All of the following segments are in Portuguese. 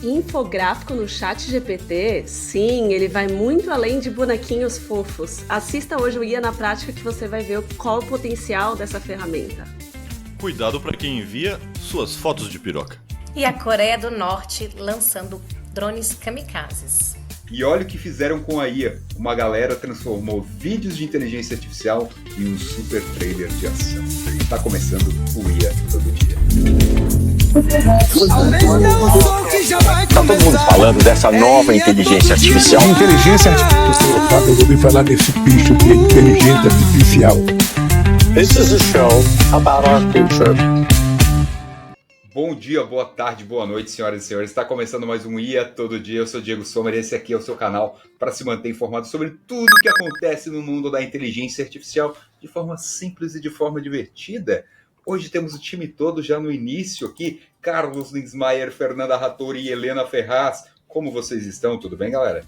Infográfico no ChatGPT? Sim, ele vai muito além de bonequinhos fofos. Assista hoje o IA na Prática que você vai ver qual o potencial dessa ferramenta. Cuidado para quem envia suas fotos de piroca. E a Coreia do Norte lançando drones kamikazes. E olha o que fizeram com a IA. Uma galera transformou vídeos de inteligência artificial em um super trailer de ação. Está começando o IA Todo Dia. Tá todo mundo falando dessa nova inteligência artificial. Inteligência artificial. Eu ouvi falar desse bicho que é inteligência artificial. This is a show about our future. Bom dia, boa tarde, boa noite, senhoras e senhores. Está começando mais um IA Todo Dia. Eu sou Diego Sommer e esse aqui é o seu canal para se manter informado sobre tudo o que acontece no mundo da inteligência artificial de forma simples e de forma divertida. Hoje temos o time todo já no início aqui. Carlos Linsmaier, Fernanda Rattori e Helena Ferraz. Como vocês estão? Tudo bem, galera?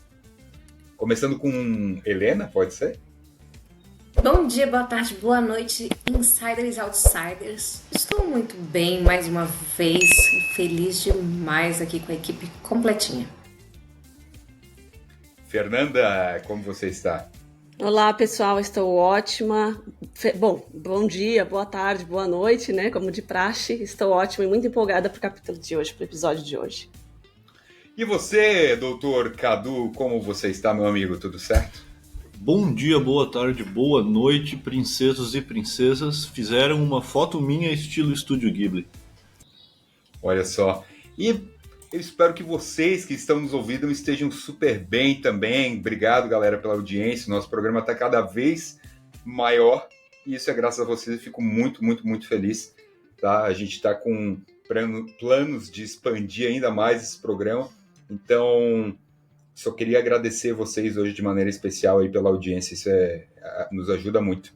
Começando com Helena, pode ser? Bom dia, boa tarde, boa noite, insiders e outsiders. Estou muito bem mais uma vez e feliz demais aqui com a equipe completinha. Fernanda, como você está? Olá, pessoal, estou ótima. Bom dia, boa tarde, boa noite, né? Como de praxe, estou ótima e muito empolgada para o capítulo de hoje, para o episódio de hoje. E você, doutor Cadu, como você está, meu amigo? Tudo certo? Bom dia, boa tarde, boa noite, princesos e princesas. Fizeram uma foto minha estilo Estúdio Ghibli. Olha só. E eu espero que vocês que estão nos ouvindo estejam super bem também. Obrigado, galera, pela audiência. Nosso programa está cada vez maior e isso é graças a vocês. Eu fico muito, muito, muito feliz. Tá? A gente está com planos de expandir ainda mais esse programa. Então, só queria agradecer vocês hoje de maneira especial aí pela audiência. Isso nos ajuda muito.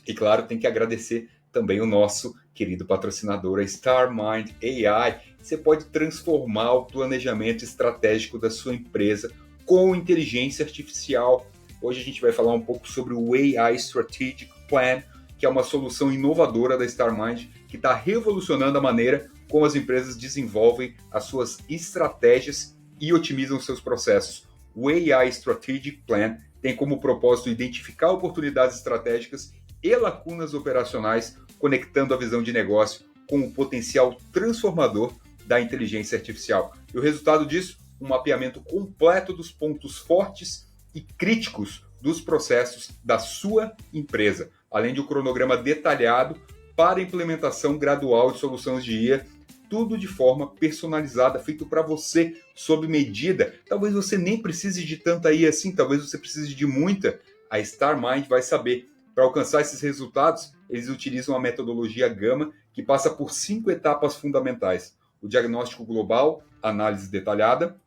E, claro, tem que agradecer também o nosso querido patrocinador, a StarMind AI. Você pode transformar o planejamento estratégico da sua empresa com inteligência artificial. Hoje a gente vai falar um pouco sobre o AI Strategic Plan, que é uma solução inovadora da StarMind, que está revolucionando a maneira como as empresas desenvolvem as suas estratégias e otimizam seus processos. O AI Strategic Plan tem como propósito identificar oportunidades estratégicas e lacunas operacionais, conectando a visão de negócio com o potencial transformador da inteligência artificial. E o resultado disso, um mapeamento completo dos pontos fortes e críticos dos processos da sua empresa, além de um cronograma detalhado para a implementação gradual de soluções de IA, tudo de forma personalizada, feito para você, sob medida. Talvez você nem precise de tanta IA assim, talvez você precise de muita. A StarMind vai saber. Para alcançar esses resultados, eles utilizam a metodologia Gama, que passa por 5 etapas fundamentais: o diagnóstico global, análise detalhada,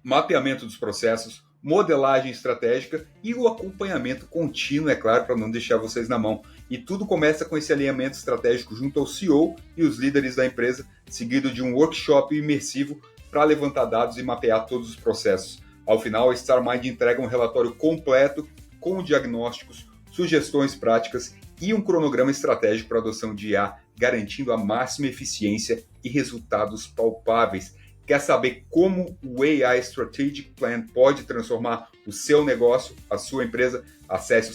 mapeamento dos processos, modelagem estratégica e o acompanhamento contínuo, é claro, para não deixar vocês na mão. E tudo começa com esse alinhamento estratégico junto ao CEO e os líderes da empresa, seguido de um workshop imersivo para levantar dados e mapear todos os processos. Ao final, a StarMind entrega um relatório completo com diagnósticos, sugestões práticas e um cronograma estratégico para a adoção de IA, garantindo a máxima eficiência e resultados palpáveis. Quer saber como o AI Strategic Plan pode transformar o seu negócio, a sua empresa? Acesse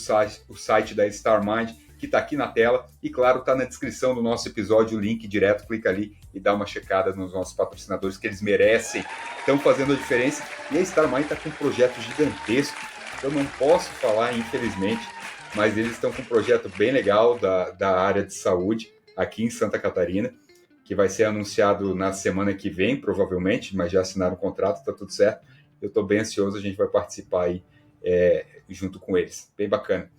o site da StarMind, que está aqui na tela. E, claro, está na descrição do nosso episódio, o link direto, clica ali e dá uma checada nos nossos patrocinadores, que eles merecem, estão fazendo a diferença. E a StarMind está com um projeto gigantesco, eu não posso falar, infelizmente, mas eles estão com um projeto bem legal da área de saúde aqui em Santa Catarina, que vai ser anunciado na semana que vem, provavelmente, mas já assinaram o contrato, está tudo certo. Eu estou bem ansioso, a gente vai participar aí junto com eles. Bem bacana.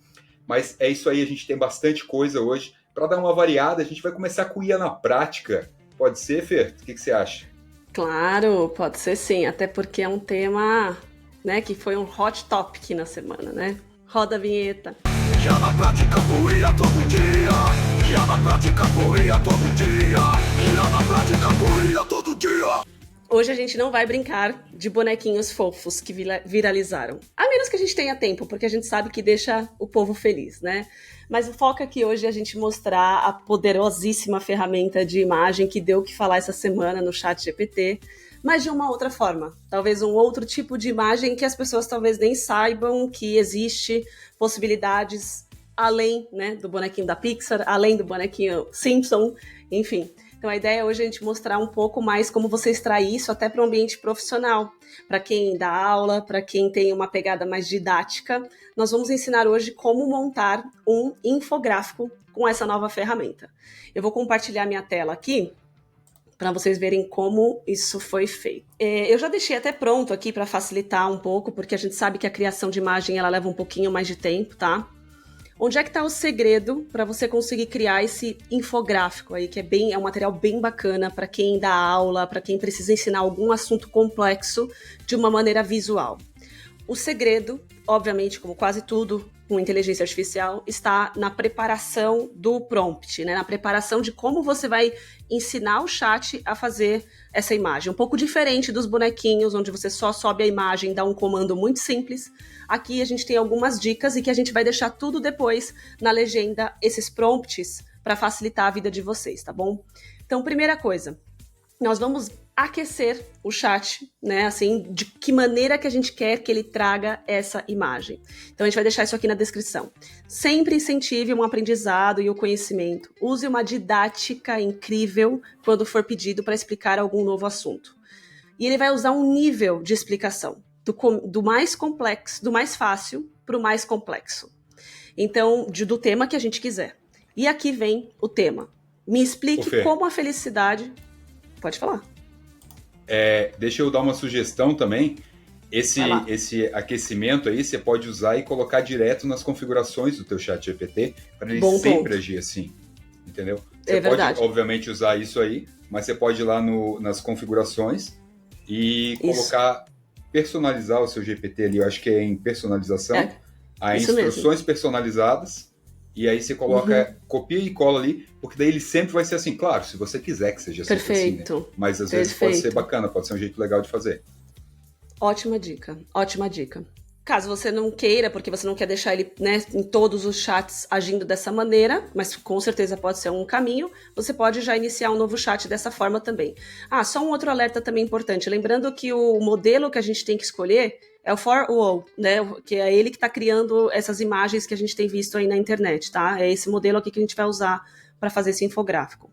Mas é isso aí, a gente tem bastante coisa hoje. Para dar uma variada, a gente vai começar com o IA na Prática. Pode ser, Fer? O que você acha? Claro, pode ser sim, até porque é um tema, né, que foi um hot topic na semana, né? Roda a vinheta. IA na prática, o IA todo dia. IA na prática, o IA todo dia. IA na prática, o IA todo dia. Hoje a gente não vai brincar de bonequinhos fofos que viralizaram. A menos que a gente tenha tempo, porque a gente sabe que deixa o povo feliz, né? Mas o foco aqui hoje é a gente mostrar a poderosíssima ferramenta de imagem que deu o que falar essa semana no ChatGPT, mas de uma outra forma. Talvez um outro tipo de imagem que as pessoas talvez nem saibam que existe possibilidades além, né, do bonequinho da Pixar, além do bonequinho Simpson, enfim. Então a ideia é hoje a gente mostrar um pouco mais como você extrair isso até para o ambiente profissional. Para quem dá aula, para quem tem uma pegada mais didática, nós vamos ensinar hoje como montar um infográfico com essa nova ferramenta. Eu vou compartilhar minha tela aqui para vocês verem como isso foi feito. Eu já deixei até pronto aqui para facilitar um pouco, porque a gente sabe que a criação de imagem ela leva um pouquinho mais de tempo, tá? Onde é que está o segredo para você conseguir criar esse infográfico aí, que é um material bem bacana para quem dá aula, para quem precisa ensinar algum assunto complexo de uma maneira visual? O segredo, obviamente, como quase tudo com inteligência artificial, está na preparação do prompt, né? Na preparação de como você vai ensinar o chat a fazer essa imagem. Um pouco diferente dos bonequinhos, onde você só sobe a imagem e dá um comando muito simples. Aqui a gente tem algumas dicas e que a gente vai deixar tudo depois na legenda, esses prompts, para facilitar a vida de vocês, tá bom? Então, primeira coisa, nós vamos aquecer o chat, né, assim, de que maneira que a gente quer que ele traga essa imagem. Então a gente vai deixar isso aqui na descrição. Sempre incentive um aprendizado e o conhecimento. Use uma didática incrível quando for pedido para explicar algum novo assunto. E ele vai usar um nível de explicação, do mais complexo, do mais fácil para o mais complexo. Então, do tema que a gente quiser. E aqui vem o tema. Me explique como a felicidade... Pode falar. Deixa eu dar uma sugestão também. Esse aquecimento aí você pode usar e colocar direto nas configurações do teu chat GPT para ele sempre agir assim, entendeu? Você pode, obviamente, usar isso aí, mas você pode ir lá nas configurações e colocar, personalizar o seu GPT ali, eu acho que é em personalização, instruções personalizadas. E aí você coloca, copia e cola ali, porque daí ele sempre vai ser assim. Claro, se você quiser que seja sempre assim, né? Mas às vezes pode ser bacana, pode ser um jeito legal de fazer. Ótima dica, ótima dica. Caso você não queira, porque você não quer deixar ele, né, em todos os chats agindo dessa maneira, mas com certeza pode ser um caminho, você pode já iniciar um novo chat dessa forma também. Só um outro alerta também importante. Lembrando que o modelo que a gente tem que escolher é o ForWall, né? Que é ele que está criando essas imagens que a gente tem visto aí na internet, tá? É esse modelo aqui que a gente vai usar para fazer esse infográfico.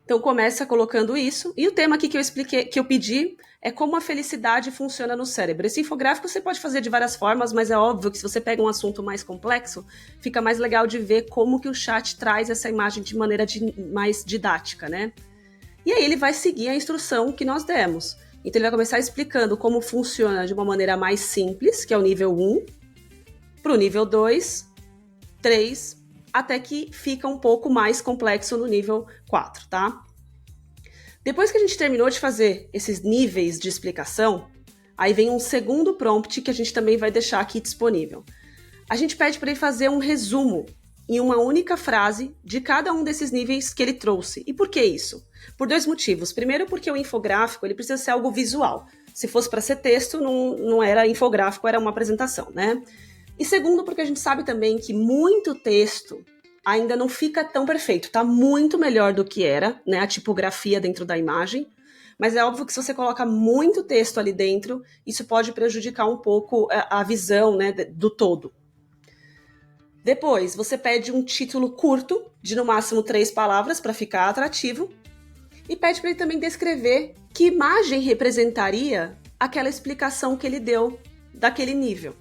Então começa colocando isso, e o tema aqui que eu expliquei, que eu pedi, é como a felicidade funciona no cérebro. Esse infográfico você pode fazer de várias formas, mas é óbvio que se você pega um assunto mais complexo, fica mais legal de ver como que o chat traz essa imagem de maneira mais didática, né? E aí ele vai seguir a instrução que nós demos. Então ele vai começar explicando como funciona de uma maneira mais simples, que é o nível 1, para o nível 2, 3, até que fica um pouco mais complexo no nível 4, tá? Depois que a gente terminou de fazer esses níveis de explicação, aí vem um segundo prompt que a gente também vai deixar aqui disponível. A gente pede para ele fazer um resumo em uma única frase de cada um desses níveis que ele trouxe. E por que isso? Por dois motivos. Primeiro, porque o infográfico ele precisa ser algo visual. Se fosse para ser texto, não era infográfico, era uma apresentação, né? E segundo, porque a gente sabe também que muito texto ainda não fica tão perfeito. Tá muito melhor do que era, né? A tipografia dentro da imagem. Mas é óbvio que se você coloca muito texto ali dentro, isso pode prejudicar um pouco a visão, né, do todo. Depois, você pede um título curto, de no máximo 3 palavras, para ficar atrativo. E pede para ele também descrever que imagem representaria aquela explicação que ele deu daquele nível.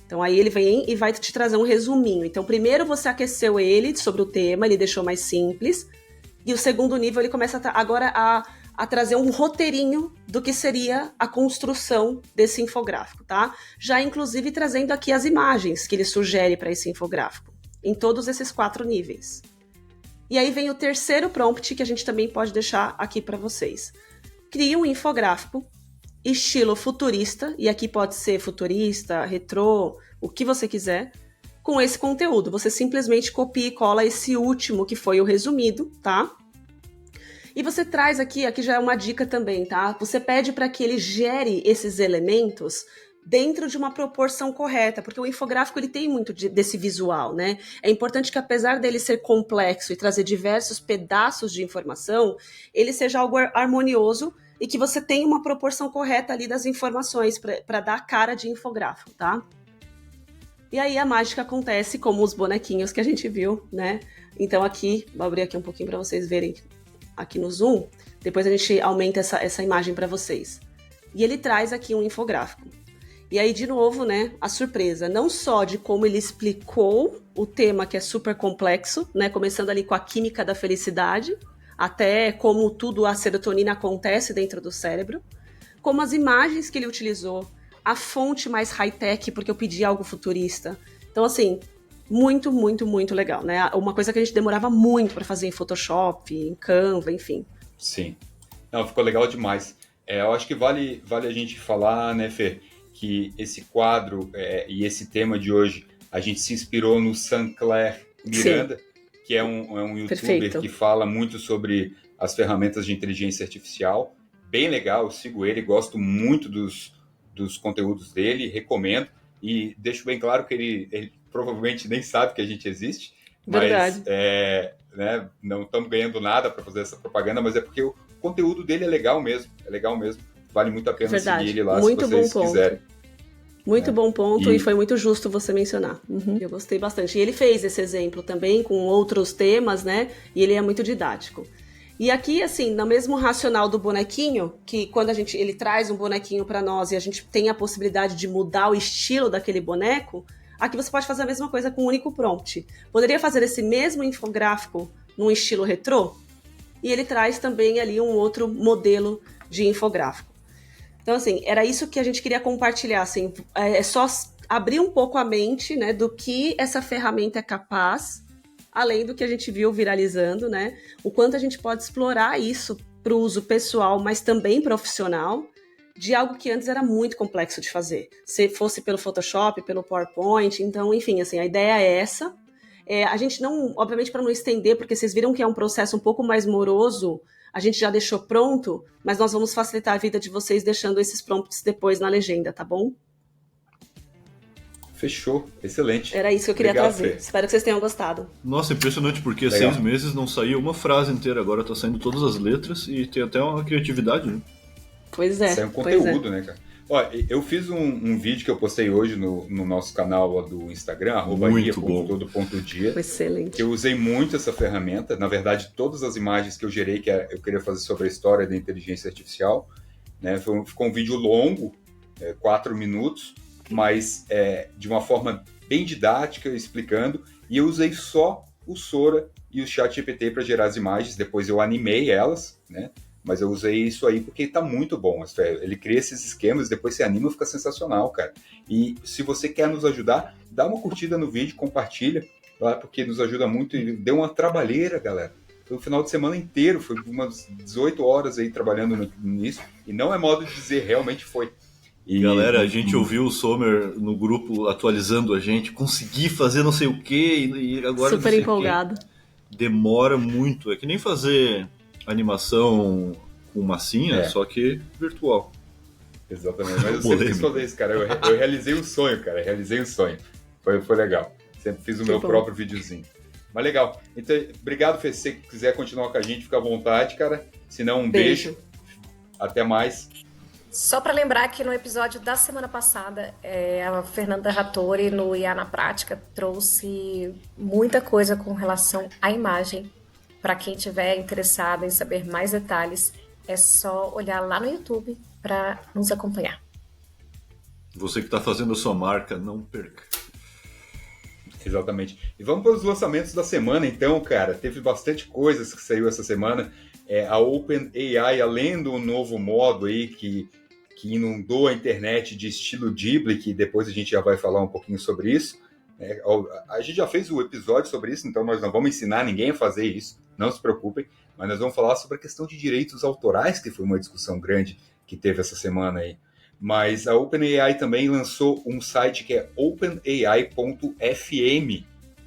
Então aí ele vem e vai te trazer um resuminho. Então primeiro você aqueceu ele sobre o tema, ele deixou mais simples. E o segundo nível ele começa agora a trazer um roteirinho do que seria a construção desse infográfico, tá? Já inclusive trazendo aqui as imagens que ele sugere para esse infográfico, em todos esses 4 níveis. E aí vem o terceiro prompt que a gente também pode deixar aqui para vocês. Crie um infográfico estilo futurista, e aqui pode ser futurista, retrô, o que você quiser, com esse conteúdo. Você simplesmente copia e cola esse último, que foi o resumido, tá? E você traz aqui já é uma dica também, tá? Você pede para que ele gere esses elementos dentro de uma proporção correta, porque o infográfico ele tem muito desse visual, né? É importante que apesar dele ser complexo e trazer diversos pedaços de informação, ele seja algo harmonioso e que você tenha uma proporção correta ali das informações para dar a cara de infográfico, tá? E aí a mágica acontece como os bonequinhos que a gente viu, né? Então aqui, vou abrir aqui um pouquinho para vocês verem aqui no zoom, depois a gente aumenta essa imagem para vocês. E ele traz aqui um infográfico. E aí, de novo, né, a surpresa, não só de como ele explicou o tema que é super complexo, né, começando ali com a química da felicidade, até como tudo a serotonina acontece dentro do cérebro, como as imagens que ele utilizou, a fonte mais high-tech, porque eu pedi algo futurista. Então, assim, muito, muito, muito legal, né? Uma coisa que a gente demorava muito para fazer em Photoshop, em Canva, enfim. Sim. Não, ficou legal demais. Eu acho que vale a gente falar, né, Fer, que esse quadro e esse tema de hoje, a gente se inspirou no Sancler Miranda, sim, que é um youtuber perfeito, que fala muito sobre as ferramentas de inteligência artificial. Bem legal, eu sigo ele, gosto muito dos conteúdos dele, recomendo. E deixo bem claro que ele provavelmente nem sabe que a gente existe. Verdade. Mas né, não estamos ganhando nada para fazer essa propaganda, mas é porque o conteúdo dele é legal mesmo. Vale muito a pena seguir ele lá, muito se vocês quiserem. Muito bom ponto, e foi muito justo você mencionar. Eu gostei bastante. E ele fez esse exemplo também com outros temas, né? E ele é muito didático. E aqui, assim, no mesmo racional do bonequinho, que quando ele traz um bonequinho para nós e a gente tem a possibilidade de mudar o estilo daquele boneco, aqui você pode fazer a mesma coisa com um único prompt. Poderia fazer esse mesmo infográfico num estilo retrô? E ele traz também ali um outro modelo de infográfico. Então, assim, era isso que a gente queria compartilhar, assim, é só abrir um pouco a mente, né, do que essa ferramenta é capaz, além do que a gente viu viralizando, né, o quanto a gente pode explorar isso para o uso pessoal, mas também profissional, de algo que antes era muito complexo de fazer, se fosse pelo Photoshop, pelo PowerPoint, então, enfim, assim, a ideia é essa. A gente não, obviamente para não estender, porque vocês viram que é um processo um pouco mais moroso, a gente já deixou pronto, mas nós vamos facilitar a vida de vocês deixando esses prompts depois na legenda, tá bom? Fechou, excelente. Era isso que eu queria trazer. Espero que vocês tenham gostado. Nossa, impressionante, porque legal. 6 meses não saiu uma frase inteira, agora tá saindo todas as letras e tem até uma criatividade, né? Pois é. Isso é um conteúdo, né, cara? Ó, eu fiz um vídeo que eu postei hoje no nosso canal do Instagram, @ia.todo.dia. Excelente. Que eu usei muito essa ferramenta. Na verdade, todas as imagens que eu gerei, que eu queria fazer sobre a história da inteligência artificial, né? Ficou um vídeo longo, 4 minutos, mas de uma forma bem didática, explicando. E eu usei só o Sora e o ChatGPT para gerar as imagens. Depois eu animei elas, né? Mas eu usei isso aí porque tá muito bom. Ele cria esses esquemas, depois você anima, fica sensacional, cara. E se você quer nos ajudar, dá uma curtida no vídeo, compartilha, porque nos ajuda muito. E deu uma trabalheira, galera. Foi o final de semana inteiro, foi umas 18 horas aí trabalhando nisso. E não é modo de dizer, realmente foi. E galera, a gente ouviu o Sommer no grupo atualizando a gente, consegui fazer não sei o quê, e agora super empolgado. Demora muito, é que nem fazer animação com massinha, só que virtual. Exatamente, mas eu sempre quis fazer isso, cara. Eu realizei um sonho, cara. Foi legal. Sempre fiz o meu próprio videozinho. Mas legal. Então, obrigado, Fê. Se você quiser continuar com a gente, fica à vontade, cara. Se não, um beijo. Até mais. Só para lembrar que no episódio da semana passada, a Fernanda Rattori, no IA na Prática, trouxe muita coisa com relação à imagem. Para quem estiver interessado em saber mais detalhes, é só olhar lá no YouTube para nos acompanhar. Você que está fazendo a sua marca, não perca. Exatamente. E vamos para os lançamentos da semana, então, cara. Teve bastante coisas que saiu essa semana. A OpenAI, além do novo modo aí que inundou a internet de estilo Ghibli, que depois a gente já vai falar um pouquinho sobre isso. A gente já fez o episódio sobre isso, então nós não vamos ensinar ninguém a fazer isso, não se preocupem, mas nós vamos falar sobre a questão de direitos autorais, que foi uma discussão grande que teve essa semana aí. Mas a OpenAI também lançou um site que é openai.fm,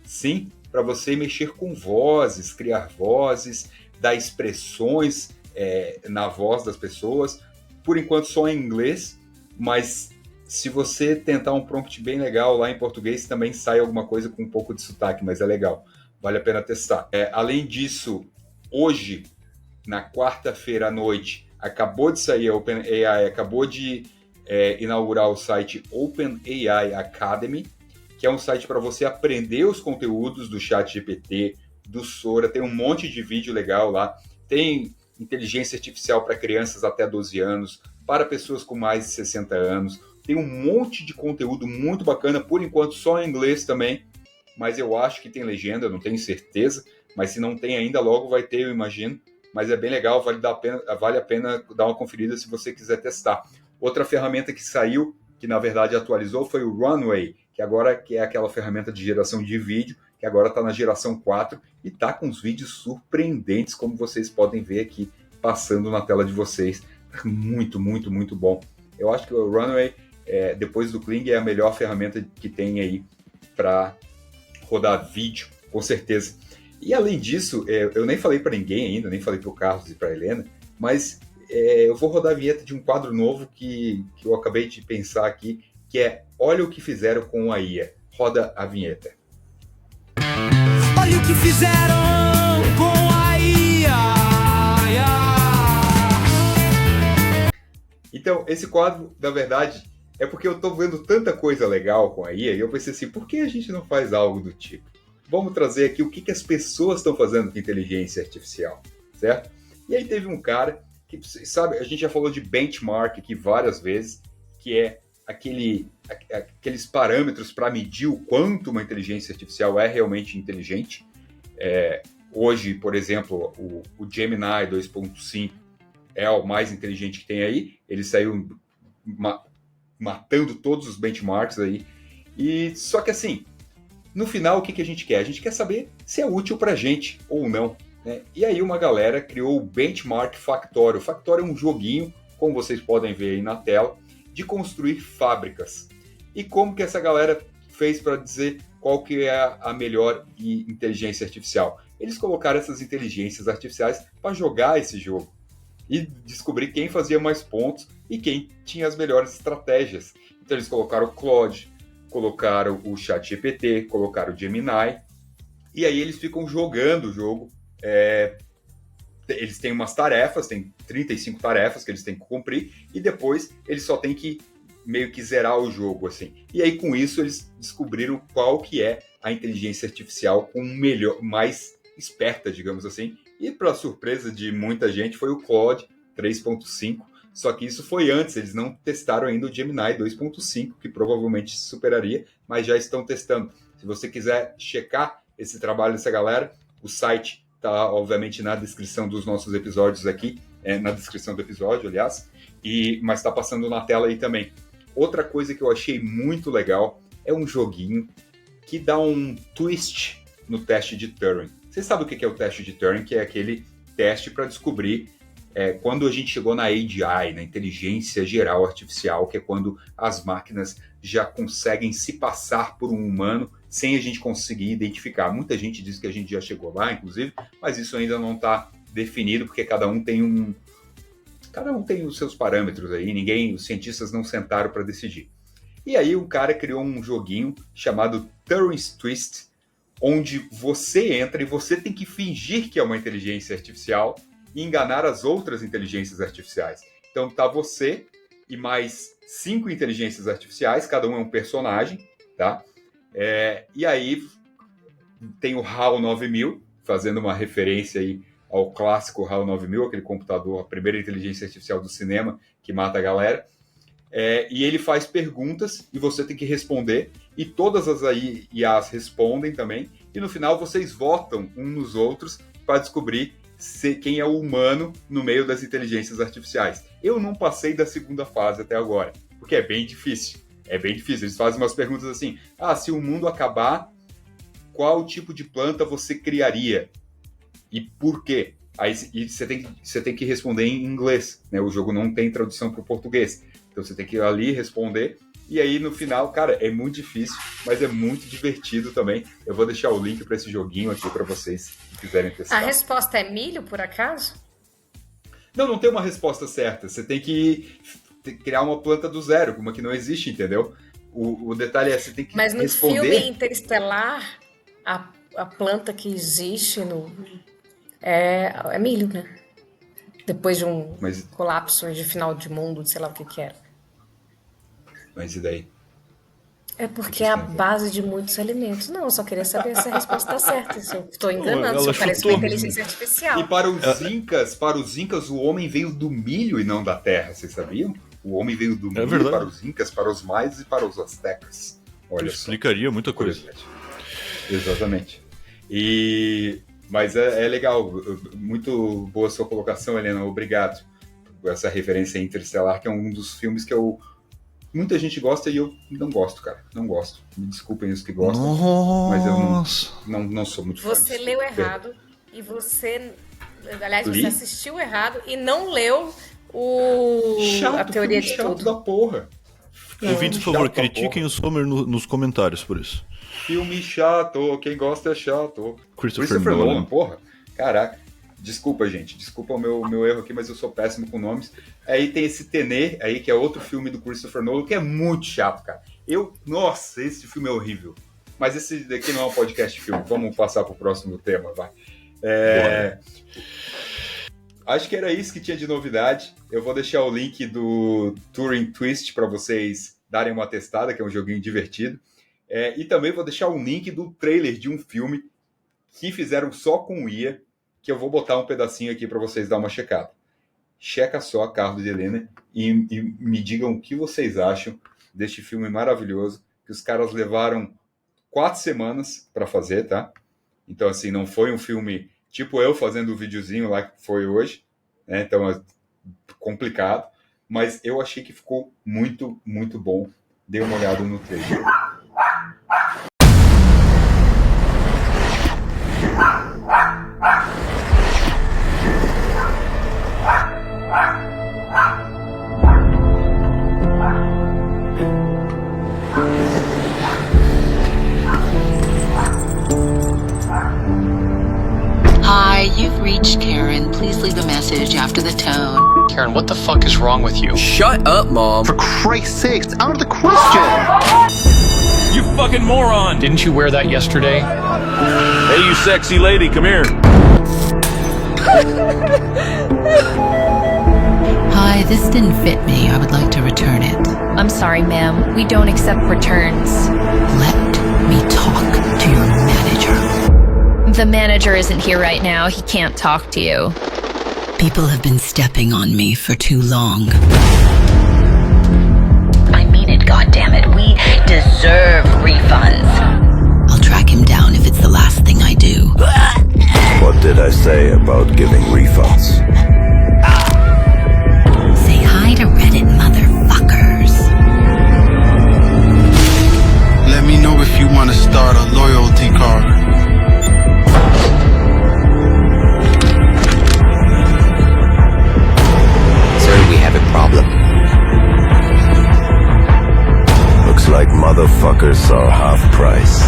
sim, para você mexer com vozes, criar vozes, dar expressões na voz das pessoas, por enquanto só em inglês, mas se você tentar um prompt bem legal lá em português, também sai alguma coisa com um pouco de sotaque, mas é legal. Vale a pena testar. Além disso, hoje, na quarta-feira à noite, acabou de sair, a OpenAI acabou de inaugurar o site OpenAI Academy, que é um site para você aprender os conteúdos do ChatGPT, do Sora, tem um monte de vídeo legal lá, tem inteligência artificial para crianças até 12 anos, para pessoas com mais de 60 anos, tem um monte de conteúdo muito bacana, por enquanto só em inglês também, mas eu acho que tem legenda, não tenho certeza, mas se não tem ainda, logo vai ter, eu imagino, mas é bem legal, vale a pena dar uma conferida se você quiser testar. Outra ferramenta que saiu, que na verdade atualizou, foi o Runway, que é aquela ferramenta de geração de vídeo, que agora está na geração 4 e está com uns vídeos surpreendentes, como vocês podem ver aqui, passando na tela de vocês. Muito, muito, muito bom. Eu acho que o Runway, depois do Kling, é a melhor ferramenta que tem aí para rodar vídeo, com certeza. E além disso, eu nem falei para ninguém ainda, nem falei para o Carlos e para a Helena, mas eu vou rodar a vinheta de um quadro novo que eu acabei de pensar aqui, que é Olha o que fizeram com a IA. Roda a vinheta. Olha o que fizeram com a IA. Então, esse quadro, na verdade, é porque eu estou vendo tanta coisa legal com a IA e eu pensei assim, por que a gente não faz algo do tipo? Vamos trazer aqui o que as pessoas estão fazendo com inteligência artificial, certo? E aí teve um cara que, sabe, a gente já falou de benchmark aqui várias vezes, que é aqueles parâmetros para medir o quanto uma inteligência artificial é realmente inteligente. Hoje, por exemplo, o Gemini 2.5 é o mais inteligente que tem aí. Ele saiu matando todos os benchmarks aí. E só que assim, no final, o que a gente quer? A gente quer saber se é útil para a gente ou não, né? E aí uma galera criou o Benchmark Factorio. O Factorio é um joguinho, como vocês podem ver aí na tela, de construir fábricas. E como que essa galera fez para dizer qual que é a melhor inteligência artificial? Eles colocaram essas inteligências artificiais para jogar esse jogo e descobrir quem fazia mais pontos e quem tinha as melhores estratégias. Então eles colocaram o Claude, colocaram o ChatGPT, colocaram o Gemini, e aí eles ficam jogando o jogo. Eles têm umas tarefas, tem 35 tarefas que eles têm que cumprir, e depois eles só têm que meio que zerar o jogo, assim. E aí, com isso, eles descobriram qual que é a inteligência artificial mais esperta, digamos assim. E, para surpresa de muita gente, foi o Claude 3.5, só que isso foi antes, eles não testaram ainda o Gemini 2.5, que provavelmente superaria, mas já estão testando. Se você quiser checar esse trabalho dessa galera, o site está, obviamente, na descrição dos nossos episódios aqui, na descrição do episódio, aliás, mas está passando na tela aí também. Outra coisa que eu achei muito legal é um joguinho que dá um twist no teste de Turing. Vocês sabem o que é o teste de Turing? Que é aquele teste para descobrir quando a gente chegou na AGI, na inteligência geral artificial, que é quando as máquinas já conseguem se passar por um humano sem a gente conseguir identificar. Muita gente diz que a gente já chegou lá, inclusive, mas isso ainda não está definido, porque cada um tem os seus parâmetros aí, os cientistas não sentaram para decidir. E aí um cara criou um joguinho chamado Turing's Twist, onde você entra e você tem que fingir que é uma inteligência artificial e enganar as outras inteligências artificiais. Então tá você e mais 5 inteligências artificiais, cada um é um personagem, tá? E aí tem o HAL 9000, fazendo uma referência aí ao clássico HAL 9000, aquele computador, a primeira inteligência artificial do cinema que mata a galera. E ele faz perguntas e você tem que responder, e todas as IAs respondem também, e no final vocês votam uns nos outros para descobrir quem é o humano no meio das inteligências artificiais. Eu não passei da segunda fase até agora, porque é bem difícil. Eles fazem umas perguntas assim, se o mundo acabar, qual tipo de planta você criaria? E por quê? Aí você tem que responder em inglês, né? O jogo não tem tradução para o português. Então você tem que ir ali responder. E aí no final, cara, é muito difícil, mas é muito divertido também. Eu vou deixar o link para esse joguinho aqui para vocês que quiserem testar. A resposta é milho, por acaso? Não tem uma resposta certa. Você tem que criar uma planta do zero, uma que não existe, entendeu? O detalhe é, você tem que responder... Mas no filme Interestelar, a planta que existe é milho, né? Depois de um Mas- colapso de final de mundo, sei lá o que era. Mas e daí? É porque é a base de muitos alimentos. Não, eu só queria saber se a resposta está certa. Se eu estou enganando, se ela eu pareço chutou. uma inteligência artificial. E para os incas, o homem veio do milho e não da terra, vocês sabiam? O homem veio do milho verdade. para os incas, para os maias e para os aztecas. Olha só. Explicaria muita coisa. Curiosidade. Exatamente. Mas é legal, muito boa sua colocação, Helena, obrigado por essa referência a Interestelar, que é um dos filmes que muita gente gosta e eu não gosto, cara, não gosto. Me desculpem os que gostam, mas eu não sou muito fã. Você leu errado e você... Aliás, Li? você assistiu errado e não leu a teoria de chato tudo. da porra. Ouvintes, por Chato favor, da critiquem porra. o Sommer nos comentários por isso. Filme chato, quem gosta é chato. Christopher Nolan. Porra. Caraca. Desculpa, gente. Desculpa o meu erro aqui, mas eu sou péssimo com nomes. Aí tem esse Tenet, aí, que é outro filme do Christopher Nolan, que é muito chato, cara. Nossa, esse filme é horrível. Mas esse daqui não é um podcast de filme. Vamos passar pro próximo tema, vai. Acho que era isso que tinha de novidade. Eu vou deixar o link do Turing Twist para vocês darem uma testada, que é um joguinho divertido. E também vou deixar um link do trailer de um filme que fizeram só com o IA, que eu vou botar um pedacinho aqui para vocês dar uma checada. Checa só, Carlos e Helena, e me digam o que vocês acham deste filme maravilhoso, que os caras levaram 4 semanas para fazer, tá? Então, assim, não foi um filme tipo eu fazendo o videozinho lá que foi hoje, né? Então é complicado, mas eu achei que ficou muito, muito bom. Dê uma olhada no trailer. Hi, you've reached Karen. Please leave a message after the tone. Karen, what the fuck is wrong with you? Shut up, Mom. For Christ's sakes, it's out of the question! You fucking moron! Didn't you wear that yesterday? Hey, you sexy lady, come here. Hi, this didn't fit me. I would like to return it. I'm sorry, ma'am. We don't accept returns. Let me talk to your manager. The manager isn't here right now. He can't talk to you. People have been stepping on me for too long. I mean it, goddammit. We deserve refunds. I'll track him down if it's the last thing I do. What did I say about giving refunds? Say hi to Reddit, motherfuckers. Let me know if you want to start a loyalty card. Sir, we have a problem. Looks like motherfuckers are half price.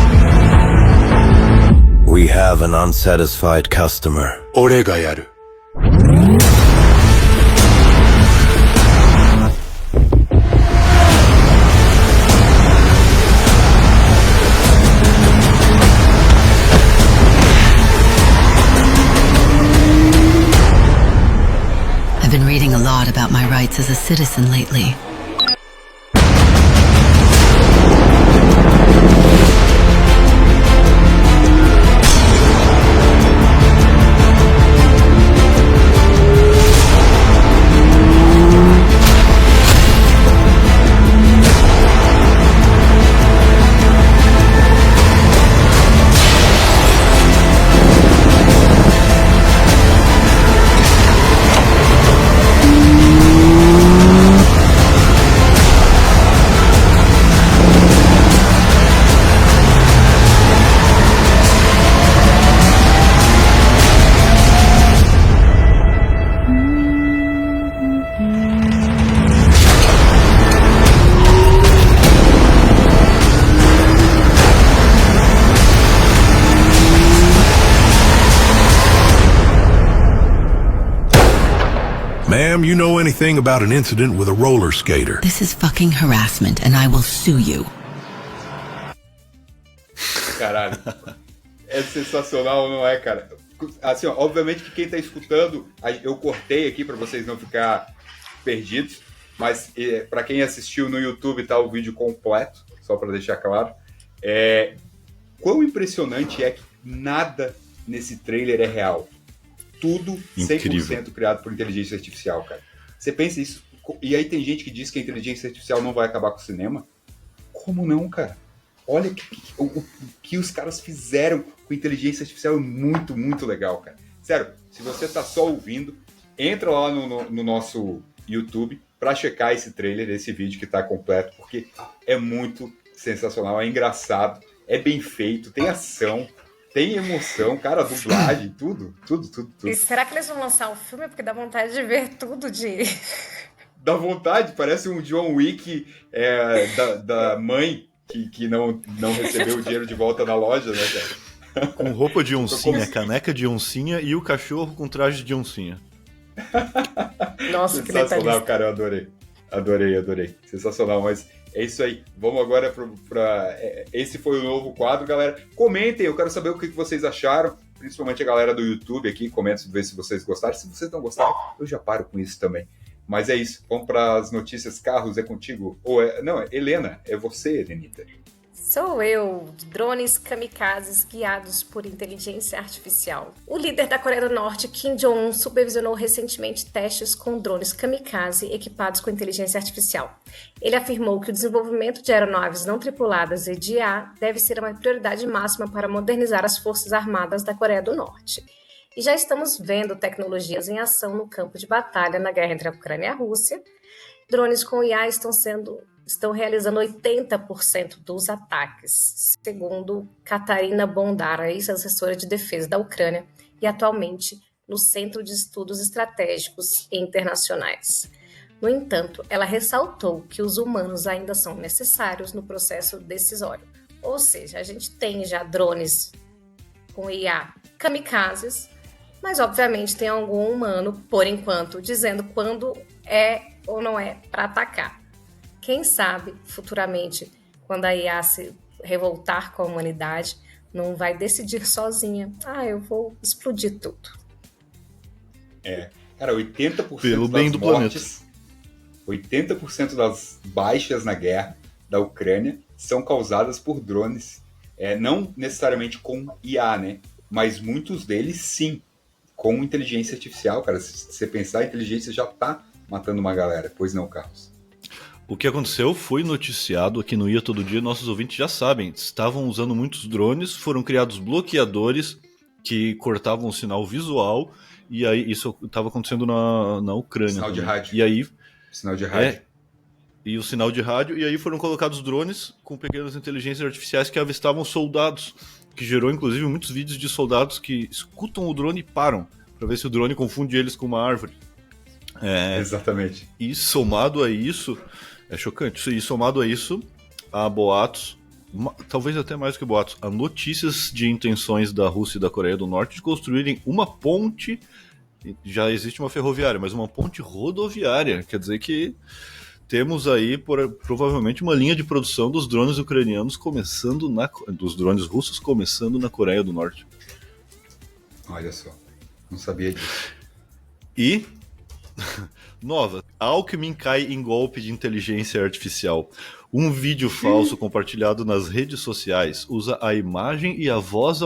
We have an unsatisfied customer. 俺がやる。I've been reading a lot about my rights as a citizen lately. Ma'am, you know anything about an incident with a roller skater? This is fucking harassment and I will sue you. Caralho. É sensacional, não é, cara? Assim, ó, obviamente que quem tá escutando, eu cortei aqui para vocês não ficar perdidos, mas para quem assistiu no YouTube tá o vídeo completo, só para deixar claro. Quão impressionante é que nada nesse trailer é real. Tudo 100% incrível. Criado por inteligência artificial, cara. Você pensa isso, e aí tem gente que diz que a inteligência artificial não vai acabar com o cinema. Como não, cara? Olha o que os caras fizeram com inteligência artificial é muito, muito legal, cara. Sério, se você tá só ouvindo, entra lá no nosso YouTube para checar esse trailer, esse vídeo que tá completo, porque é muito sensacional, é engraçado, é bem feito, tem ação, tem emoção, cara, dublagem, tudo. E será que eles vão lançar um filme? Porque dá vontade de ver tudo de... Dá vontade, parece um John Wick da mãe que não recebeu o dinheiro de volta na loja, né, cara? Com roupa de oncinha, caneca de oncinha e o cachorro com traje de oncinha. Nossa, que sensacional, cara, eu adorei. Sensacional, mas é isso aí. Vamos agora para esse foi o novo quadro, galera. Comentem, eu quero saber o que vocês acharam, principalmente a galera do YouTube aqui, comentem, ver se vocês gostaram. Se vocês não gostaram, eu já paro com isso também. Mas é isso, vamos para as notícias. Carlos, é contigo? Não, Helena, é você, Helenita. Sou eu, drones kamikazes guiados por inteligência artificial. O líder da Coreia do Norte, Kim Jong-un, supervisionou recentemente testes com drones kamikaze equipados com inteligência artificial. Ele afirmou que o desenvolvimento de aeronaves não tripuladas e de IA deve ser uma prioridade máxima para modernizar as forças armadas da Coreia do Norte. E já estamos vendo tecnologias em ação no campo de batalha na guerra entre a Ucrânia e a Rússia. Drones com IA estão realizando 80% dos ataques, segundo Katarina Bondara, ex-assessora de defesa da Ucrânia e atualmente no Centro de Estudos Estratégicos Internacionais. No entanto, ela ressaltou que os humanos ainda são necessários no processo decisório. Ou seja, a gente tem já drones com IA kamikazes, mas obviamente tem algum humano, por enquanto, dizendo quando é ou não é para atacar. Quem sabe, futuramente, quando a IA se revoltar com a humanidade, não vai decidir sozinha. Eu vou explodir tudo. Cara, 80% pelo bem do mortes, 80% das baixas na guerra da Ucrânia são causadas por drones. Não necessariamente com IA, né? Mas muitos deles, sim, com inteligência artificial, cara. Se você pensar, a inteligência já tá matando uma galera. Pois não, Carlos? O que aconteceu foi noticiado aqui no IA Todo Dia, nossos ouvintes já sabem, estavam usando muitos drones, foram criados bloqueadores que cortavam o sinal visual, e aí isso estava acontecendo na Ucrânia. Sinal também. De rádio. E aí, sinal de rádio. E o sinal de rádio, e aí foram colocados drones com pequenas inteligências artificiais que avistavam soldados, que gerou inclusive muitos vídeos de soldados que escutam o drone e param, para ver se o drone confunde eles com uma árvore. Exatamente. E somado a isso... É chocante. E somado a isso, há boatos, talvez até mais que boatos, há notícias de intenções da Rússia e da Coreia do Norte de construírem uma ponte, já existe uma ferroviária, mas uma ponte rodoviária. Quer dizer que temos aí provavelmente uma linha de produção dos drones ucranianos dos drones russos começando na Coreia do Norte. Olha só, não sabia disso. E... Nova. Alckmin cai em golpe de inteligência artificial. Um vídeo falso compartilhado nas redes sociais usa a imagem e a voz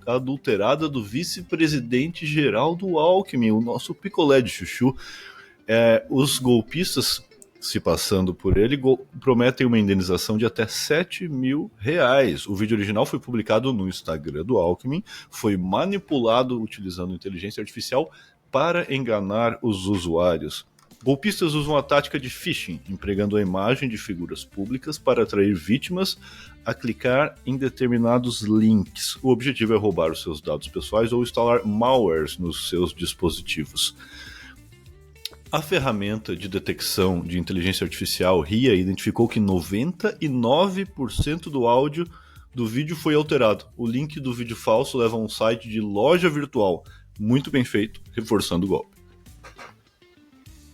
adulterada do vice-presidente Geraldo Alckmin, o nosso picolé de chuchu. Os golpistas, se passando por ele, prometem uma indenização de até R$7 mil. O vídeo original foi publicado no Instagram do Alckmin, foi manipulado utilizando inteligência artificial para enganar os usuários. Golpistas usam a tática de phishing, empregando a imagem de figuras públicas para atrair vítimas a clicar em determinados links. O objetivo é roubar os seus dados pessoais ou instalar malwares nos seus dispositivos. A ferramenta de detecção de inteligência artificial RIA identificou que 99% do áudio do vídeo foi alterado. O link do vídeo falso leva a um site de loja virtual. Muito bem feito, reforçando o golpe.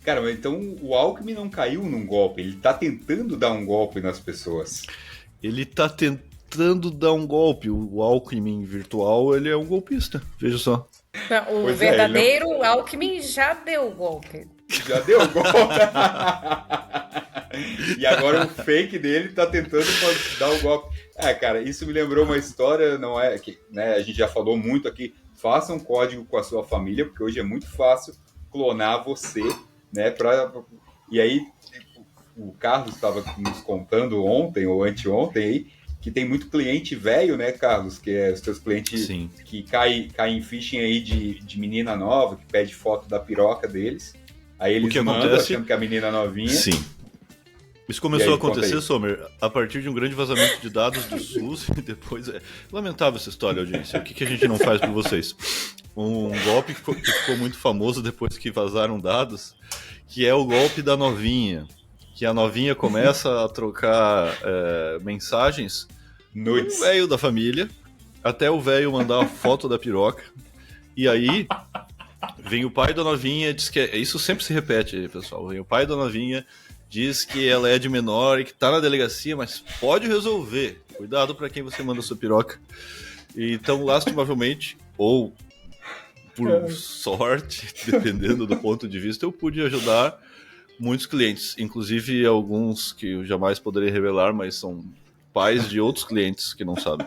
Cara, mas então o Alckmin não caiu num golpe, ele tá tentando dar um golpe nas pessoas. Ele tá tentando dar um golpe. O Alckmin virtual, ele é um golpista, veja só. O Pois verdadeiro Alckmin já deu o golpe. Já deu o golpe. E agora o fake dele tá tentando dar o golpe. Cara, isso me lembrou uma história, não é que, né, a gente já falou muito aqui, faça um código com a sua família, porque hoje é muito fácil clonar você, né, e aí o Carlos estava nos contando ontem ou anteontem aí, que tem muito cliente velho, né, Carlos, que é os teus clientes Sim. que caem em phishing aí de menina nova, que pede foto da piroca deles, aí eles mandam achando que é a menina novinha. Sim. Isso começou a acontecer, Sommer, a partir de um grande vazamento de dados do SUS e depois... Lamentável essa história, audiência. O que a gente não faz por vocês? Um golpe que ficou muito famoso depois que vazaram dados, que é o golpe da novinha. Que a novinha começa a trocar mensagens no velho da família, até o velho mandar a foto da piroca, e aí vem o pai da novinha, diz que... Isso sempre se repete, pessoal. Vem o pai da novinha... Diz que ela é de menor e que tá na delegacia, mas pode resolver. Cuidado para quem você manda sua piroca. Então, lastimavelmente, ou por sorte, dependendo do ponto de vista, eu pude ajudar muitos clientes. Inclusive alguns que eu jamais poderei revelar, mas são pais de outros clientes que não sabem.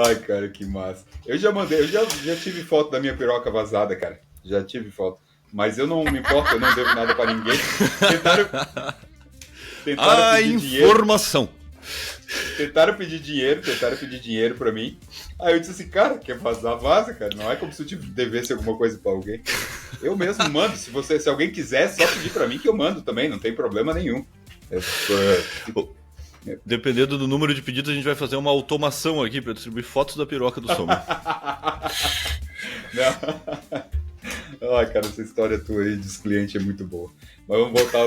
Ai, cara, que massa. Eu já tive foto da minha piroca vazada, cara. Já tive foto. Mas eu não me importo, eu não devo nada pra ninguém. Tentaram pedir informação. Tentaram pedir dinheiro pra mim. Aí eu disse assim, cara, quer vazar, vaza, cara. Não é como se eu devesse alguma coisa pra alguém. Eu mesmo mando. Se alguém quiser, só pedir pra mim que eu mando também, não tem problema nenhum. Dependendo do número de pedidos, a gente vai fazer uma automação aqui pra distribuir fotos da piroca do Sommer. Não. Ai, cara, essa história tua aí dos clientes é muito boa. Mas vamos voltar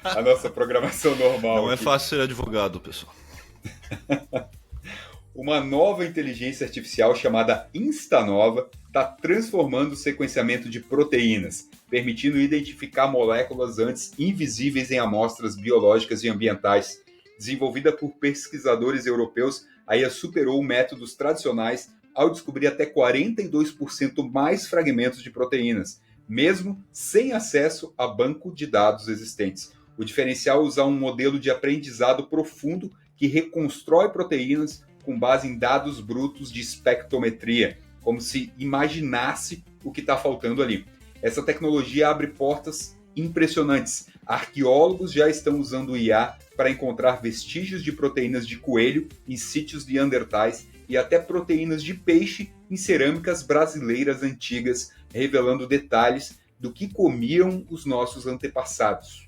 à nossa programação normal. Não aqui. É fácil ser advogado, pessoal. Uma nova inteligência artificial chamada Instanova está transformando o sequenciamento de proteínas, permitindo identificar moléculas antes invisíveis em amostras biológicas e ambientais. Desenvolvida por pesquisadores europeus, a IA superou métodos tradicionais ao descobrir até 42% mais fragmentos de proteínas, mesmo sem acesso a banco de dados existentes. O diferencial é usar um modelo de aprendizado profundo que reconstrói proteínas com base em dados brutos de espectrometria, como se imaginasse o que está faltando ali. Essa tecnologia abre portas impressionantes. Arqueólogos já estão usando o IA para encontrar vestígios de proteínas de coelho em sítios neandertais e até proteínas de peixe em cerâmicas brasileiras antigas, revelando detalhes do que comiam os nossos antepassados.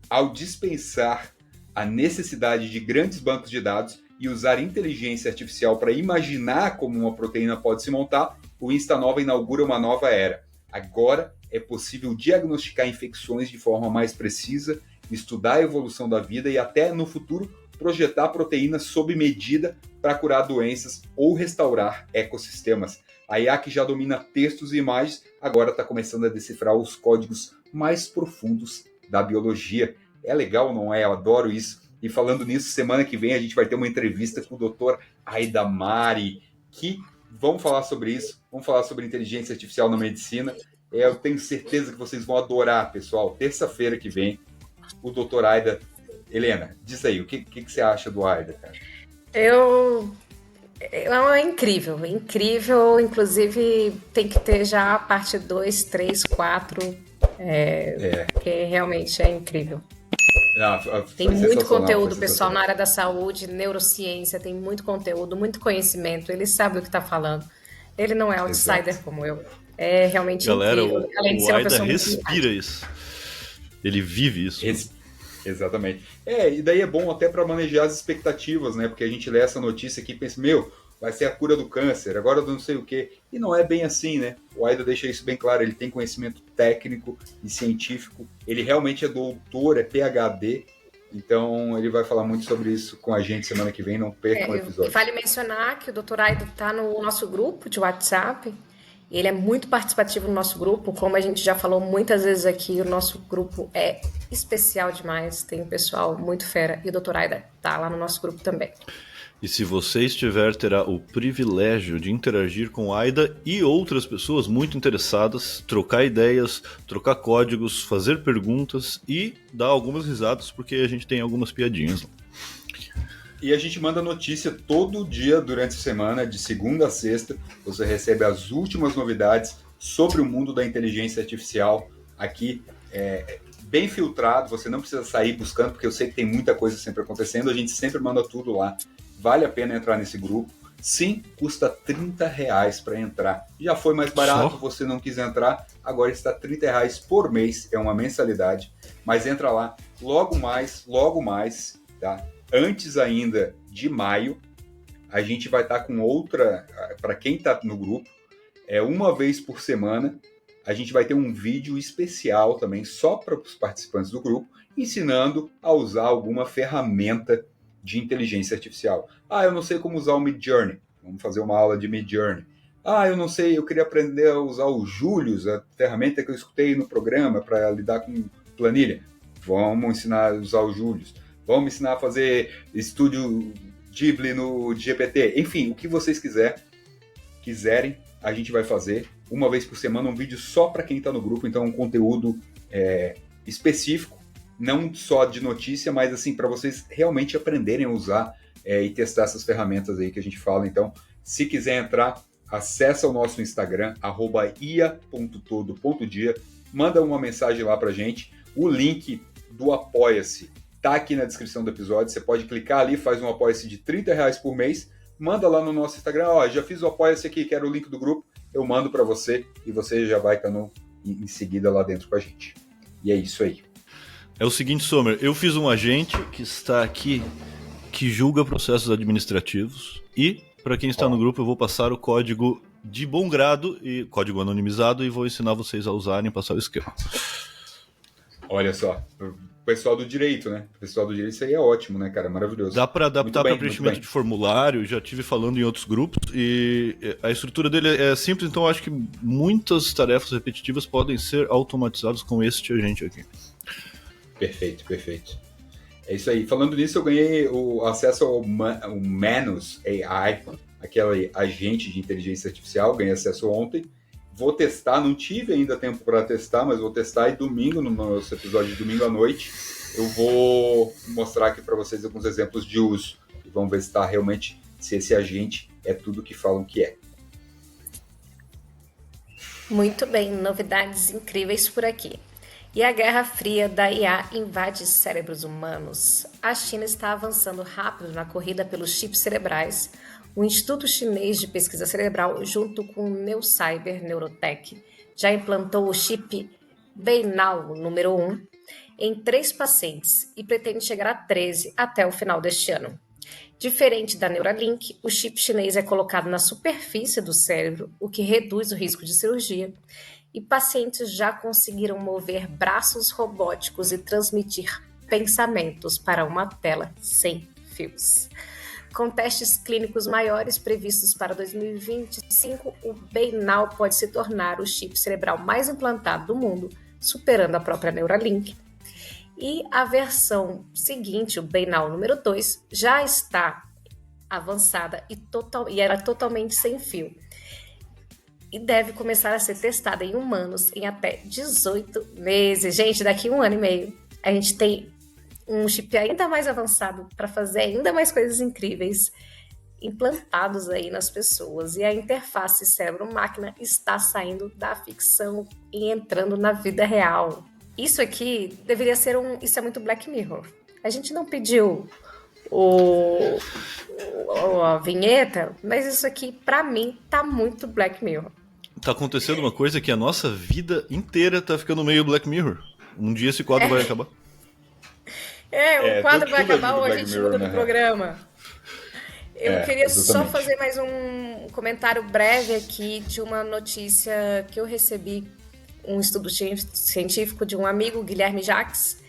Ao dispensar a necessidade de grandes bancos de dados e usar inteligência artificial para imaginar como uma proteína pode se montar, o Instanova inaugura uma nova era. Agora é possível diagnosticar infecções de forma mais precisa, estudar a evolução da vida e até, no futuro, projetar proteínas sob medida para curar doenças ou restaurar ecossistemas. A IA, que já domina textos e imagens, agora está começando a decifrar os códigos mais profundos da biologia. É legal, não é? Eu adoro isso. E falando nisso, semana que vem a gente vai ter uma entrevista com o Dr. Aida Mari, que vamos falar sobre isso, vamos falar sobre inteligência artificial na medicina. Eu tenho certeza que vocês vão adorar, pessoal. Terça-feira que vem, o Dr. Aida. Helena, diz aí, o que você acha do Aida, cara? É incrível, incrível. Inclusive, tem que ter já a parte 2, 3, 4, porque realmente é incrível. Tem muito conteúdo, pessoal, na área da saúde, neurociência, tem muito conteúdo, muito conhecimento. Ele sabe o que está falando. Ele não é outsider. Exato. Como eu. É realmente Galera, incrível. Além de ser o uma Aida pessoa respira isso. Ele vive isso. Exatamente. E daí é bom até para manejar as expectativas, né? Porque a gente lê essa notícia aqui e pensa, vai ser a cura do câncer, agora eu não sei o quê. E não é bem assim, né? O Aida deixa isso bem claro, ele tem conhecimento técnico e científico, ele realmente é doutor, é PhD, então ele vai falar muito sobre isso com a gente semana que vem, não percam o episódio. E vale mencionar que o Dr. Aida está no nosso grupo de WhatsApp. Ele é muito participativo no nosso grupo, como a gente já falou muitas vezes aqui, o nosso grupo é especial demais, tem um pessoal muito fera, e o Dr. Aida tá lá no nosso grupo também. E se você estiver, terá o privilégio de interagir com Aida e outras pessoas muito interessadas, trocar ideias, trocar códigos, fazer perguntas e dar algumas risadas, porque a gente tem algumas piadinhas. E a gente manda notícia todo dia durante a semana, de segunda a sexta. Você recebe as últimas novidades sobre o mundo da inteligência artificial aqui, bem filtrado. Você não precisa sair buscando, porque eu sei que tem muita coisa sempre acontecendo. A gente sempre manda tudo lá. Vale a pena entrar nesse grupo. Sim, custa R$30 para entrar. Já foi mais barato, você não quis entrar, agora está R$30 por mês, é uma mensalidade. Mas entra lá, logo mais, tá? Antes ainda de maio, a gente vai estar com outra, para quem está no grupo, uma vez por semana, a gente vai ter um vídeo especial também, só para os participantes do grupo, ensinando a usar alguma ferramenta de inteligência artificial. Eu não sei como usar o Midjourney. Vamos fazer uma aula de Midjourney. Eu não sei, eu queria aprender a usar o Julius, a ferramenta que eu escutei no programa para lidar com planilha. Vamos ensinar a usar o Julius. Vamos ensinar a fazer estúdio Ghibli no GPT. Enfim, o que vocês quiserem, a gente vai fazer. Uma vez por semana, um vídeo só para quem está no grupo. Então, um conteúdo específico, não só de notícia, mas assim, para vocês realmente aprenderem a usar e testar essas ferramentas aí que a gente fala. Então, se quiser entrar, acessa o nosso Instagram, @ia.todo.dia, manda uma mensagem lá pra gente. O link do Apoia-se tá aqui na descrição do episódio. Você pode clicar ali, faz um Apoia-se de R$30 por mês, manda lá no nosso Instagram, já fiz o Apoia-se aqui, quero o link do grupo, eu mando para você e você já vai estar em seguida lá dentro com a gente. E é isso aí. É o seguinte, Sommer, eu fiz um agente que está aqui, que julga processos administrativos, e para quem está no grupo eu vou passar o código de bom grado, e código anonimizado, e vou ensinar vocês a usarem e passar o esquema. Olha só, o pessoal do direito, né? O pessoal do direito, isso aí é ótimo, né, cara? Maravilhoso. Dá para adaptar para preenchimento de formulário, já tive falando em outros grupos, e a estrutura dele é simples, então eu acho que muitas tarefas repetitivas podem ser automatizadas com este agente aqui. Perfeito. É isso aí. Falando nisso, eu ganhei o acesso ao Manus AI, aquele agente de inteligência artificial, ganhei acesso ontem. Vou testar, não tive ainda tempo para testar, mas vou testar, e domingo, no nosso episódio de domingo à noite, eu vou mostrar aqui para vocês alguns exemplos de uso, e vamos ver se esse agente é tudo que falam que é. Muito bem, novidades incríveis por aqui. E a Guerra Fria da IA invade cérebros humanos. A China está avançando rápido na corrida pelos chips cerebrais. O Instituto Chinês de Pesquisa Cerebral, junto com o Neucyber Neurotech, já implantou o chip Beinal número 1 em 3 pacientes e pretende chegar a 13 até o final deste ano. Diferente da Neuralink, o chip chinês é colocado na superfície do cérebro, o que reduz o risco de cirurgia, e pacientes já conseguiram mover braços robóticos e transmitir pensamentos para uma tela sem fios. Com testes clínicos maiores previstos para 2025, o Beinal pode se tornar o chip cerebral mais implantado do mundo, superando a própria Neuralink. E a versão seguinte, o Beinal número 2, já está avançada e era totalmente sem fio. E deve começar a ser testada em humanos em até 18 meses. Gente, daqui a 1 ano e meio, a gente tem um chip ainda mais avançado para fazer ainda mais coisas incríveis implantados aí nas pessoas. E a interface cérebro-máquina está saindo da ficção e entrando na vida real. Isso aqui deveria ser Isso é muito Black Mirror. A gente não pediu a vinheta, mas isso aqui, pra mim, tá muito Black Mirror. Tá acontecendo uma coisa que a nossa vida inteira tá ficando meio Black Mirror. Um dia esse quadro vai acabar. O quadro vai acabar ou a gente muda no programa. Eu queria exatamente. Só fazer mais um comentário breve aqui de uma notícia que eu recebi, um estudo científico de um amigo, Guilherme Jacques,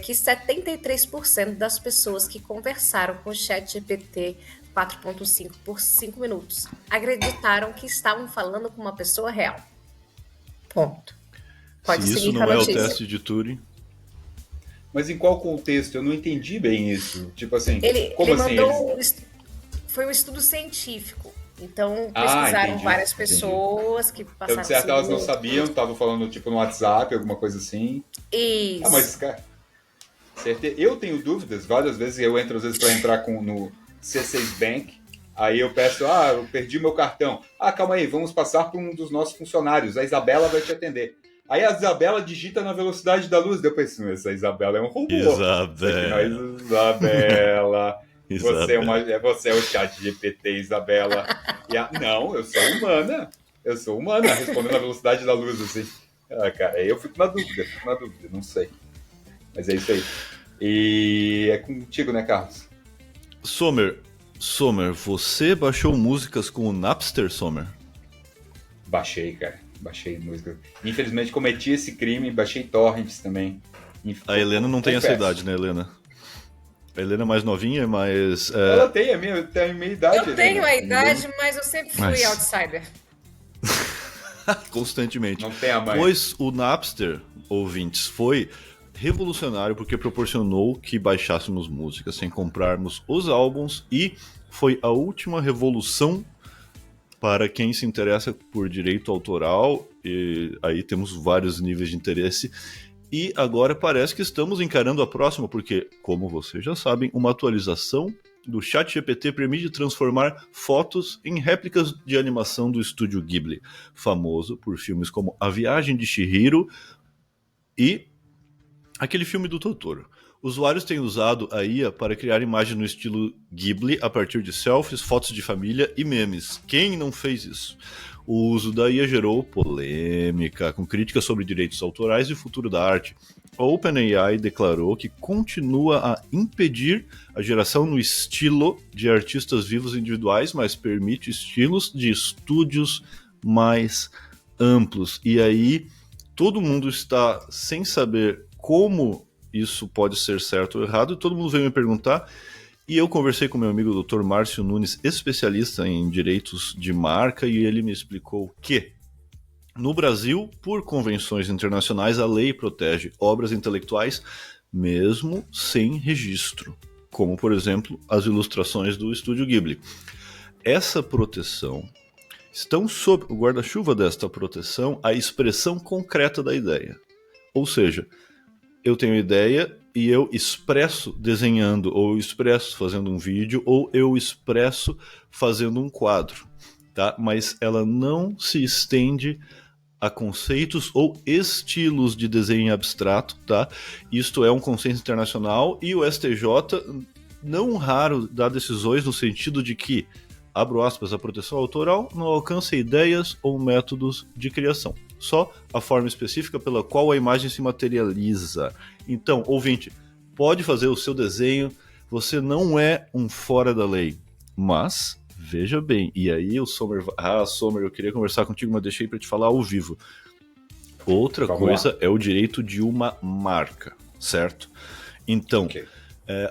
que 73% das pessoas que conversaram com o ChatGPT 4.5 por 5 minutos acreditaram que estavam falando com uma pessoa real. Ponto. Pode Se seguir isso não é o teste de Turing. Mas em qual contexto? Eu não entendi bem isso. Tipo assim, ele como mandou assim? foi um estudo científico. Então, pesquisaram entendi, várias pessoas que passaram... Então, de certo, elas não sabiam, estavam falando tipo no WhatsApp, alguma coisa assim. Isso. Mas, cara, eu tenho dúvidas, várias vezes eu entro, às vezes, para entrar no C6 Bank, aí eu peço, eu perdi meu cartão. Calma aí, vamos passar para um dos nossos funcionários, a Isabela vai te atender. Aí a Isabela digita na velocidade da luz, depois, essa Isabela é um robô. Isabela. Você é o chat GPT, Isabela. Não, eu sou humana. Respondendo na velocidade da luz, assim. Cara, eu fico na dúvida, não sei. Mas é isso aí. E é contigo, né, Carlos? Sommer, você baixou músicas com o Napster, Sommer? Baixei, cara. Baixei música. Infelizmente cometi esse crime, baixei torrents também. A Helena não tem essa idade, né, Helena? A Helena é mais novinha, mas... Ela tem a minha idade. Eu tenho a idade, mas eu sempre fui outsider. Constantemente. Não tem a mãe. Pois o Napster, ouvintes, foi revolucionário porque proporcionou que baixássemos músicas sem comprarmos os álbuns e foi a última revolução para quem se interessa por direito autoral, e aí temos vários níveis de interesse. E agora parece que estamos encarando a próxima, porque, como vocês já sabem, uma atualização do ChatGPT permite transformar fotos em réplicas de animação do estúdio Ghibli, famoso por filmes como A Viagem de Chihiro e aquele filme do Totoro. Usuários têm usado a IA para criar imagens no estilo Ghibli a partir de selfies, fotos de família e memes. Quem não fez isso? O uso da IA gerou polêmica, com críticas sobre direitos autorais e o futuro da arte. A OpenAI declarou que continua a impedir a geração no estilo de artistas vivos individuais, mas permite estilos de estúdios mais amplos. E aí, todo mundo está sem saber como isso pode ser certo ou errado, e todo mundo veio me perguntar, e eu conversei com meu amigo Dr. Márcio Nunes, especialista em direitos de marca, e ele me explicou que, no Brasil, por convenções internacionais, a lei protege obras intelectuais mesmo sem registro, como, por exemplo, as ilustrações do Estúdio Ghibli. Essa proteção, estão sob o guarda-chuva desta proteção a expressão concreta da ideia. Ou seja, eu tenho ideia e eu expresso desenhando, ou eu expresso fazendo um vídeo, ou eu expresso fazendo um quadro, tá? Mas ela não se estende a conceitos ou estilos de desenho abstrato, tá? Isto é um consenso internacional e o STJ não raro dá decisões no sentido de que, abro aspas, a proteção autoral não alcança ideias ou métodos de criação, só a forma específica pela qual a imagem se materializa. Então, ouvinte, pode fazer o seu desenho, você não é um fora da lei, mas, veja bem, e aí o Sommer, Sommer, eu queria conversar contigo, mas deixei para te falar ao vivo. Outra coisa é o direito de uma marca, certo? Então,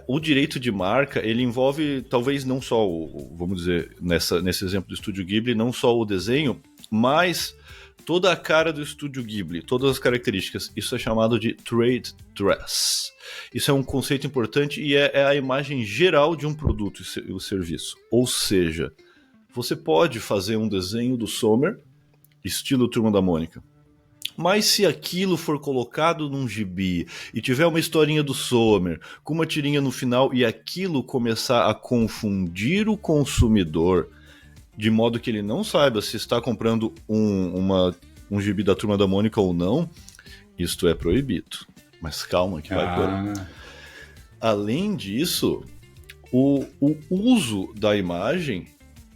o direito de marca, ele envolve talvez não só, vamos dizer, nesse exemplo do Estúdio Ghibli, não só o desenho, mas toda a cara do Estúdio Ghibli, todas as características. Isso é chamado de trade dress. Isso é um conceito importante e é a imagem geral de um produto e serviço. Ou seja, você pode fazer um desenho do Sommer, estilo Turma da Mônica, mas se aquilo for colocado num gibi e tiver uma historinha do Sommer com uma tirinha no final e aquilo começar a confundir o consumidor de modo que ele não saiba se está comprando um gibi da Turma da Mônica ou não, isto é proibido. Mas calma que vai por. Além disso, o uso da imagem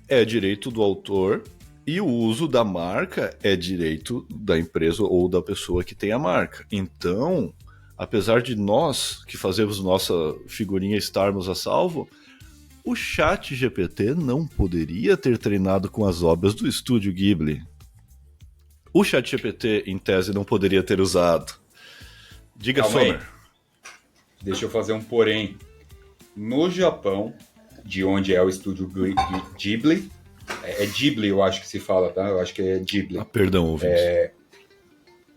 é direito do autor e o uso da marca é direito da empresa ou da pessoa que tem a marca. Então, apesar de nós que fazemos nossa figurinha estarmos a salvo, o ChatGPT não poderia ter treinado com as obras do Estúdio Ghibli. O ChatGPT, em tese, não poderia ter usado. Diga, Sommer. Deixa eu fazer um porém. No Japão, de onde é o Estúdio Ghibli, é Ghibli, eu acho que se fala, tá? Eu acho que é Ghibli. Perdão, ouvinte.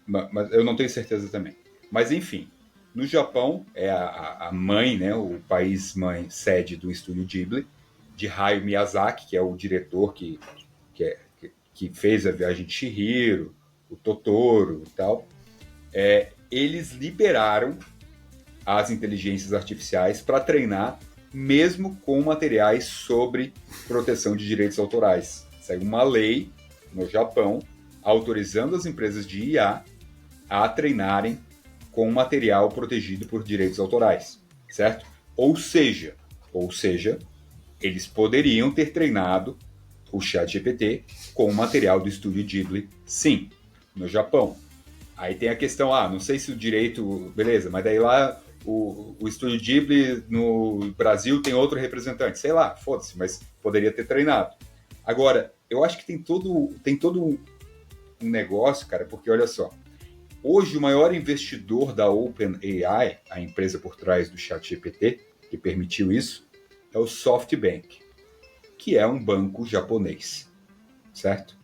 Mas eu não tenho certeza também. Mas, enfim, no Japão, é a mãe, né? O país mãe, sede do Estúdio Ghibli, de Hayao Miyazaki, que é o diretor que fez a Viagem de Chihiro, o Totoro e tal, eles liberaram as inteligências artificiais para treinar, mesmo com materiais sobre proteção de direitos autorais. Saiu uma lei no Japão autorizando as empresas de IA a treinarem com material protegido por direitos autorais, certo? Ou seja, eles poderiam ter treinado o ChatGPT com o material do Estúdio Ghibli, sim, no Japão. Aí tem a questão, não sei se o direito... Beleza, mas daí lá o Estúdio Ghibli no Brasil tem outro representante. Sei lá, foda-se, mas poderia ter treinado. Agora, eu acho que tem todo um negócio, cara, porque olha só. Hoje, o maior investidor da OpenAI, a empresa por trás do ChatGPT, que permitiu isso, é o SoftBank, que é um banco japonês, certo?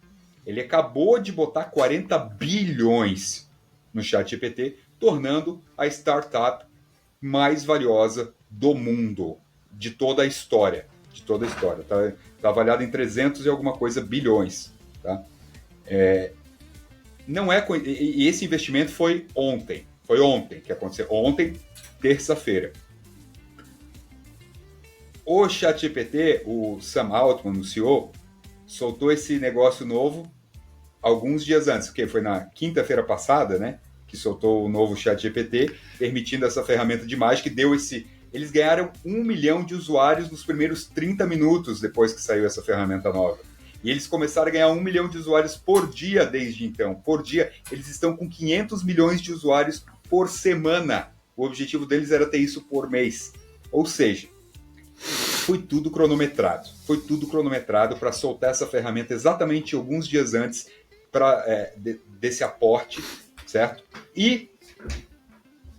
Ele acabou de botar 40 bilhões no ChatGPT, tornando a startup mais valiosa do mundo, de toda a história. Tá avaliado em 300 e alguma coisa bilhões. Tá? E esse investimento foi ontem que aconteceu. Ontem, terça-feira. O ChatGPT, o Sam Altman, o CEO, soltou esse negócio novo alguns dias antes, porque foi na quinta-feira passada, né, que soltou o novo ChatGPT, permitindo essa ferramenta de imagem que deu esse... Eles ganharam 1 milhão de usuários nos primeiros 30 minutos depois que saiu essa ferramenta nova. E eles começaram a ganhar 1 milhão de usuários por dia desde então. Por dia, eles estão com 500 milhões de usuários por semana. O objetivo deles era ter isso por mês. Ou seja, foi tudo cronometrado. Foi tudo cronometrado para soltar essa ferramenta exatamente alguns dias antes desse aporte, certo? E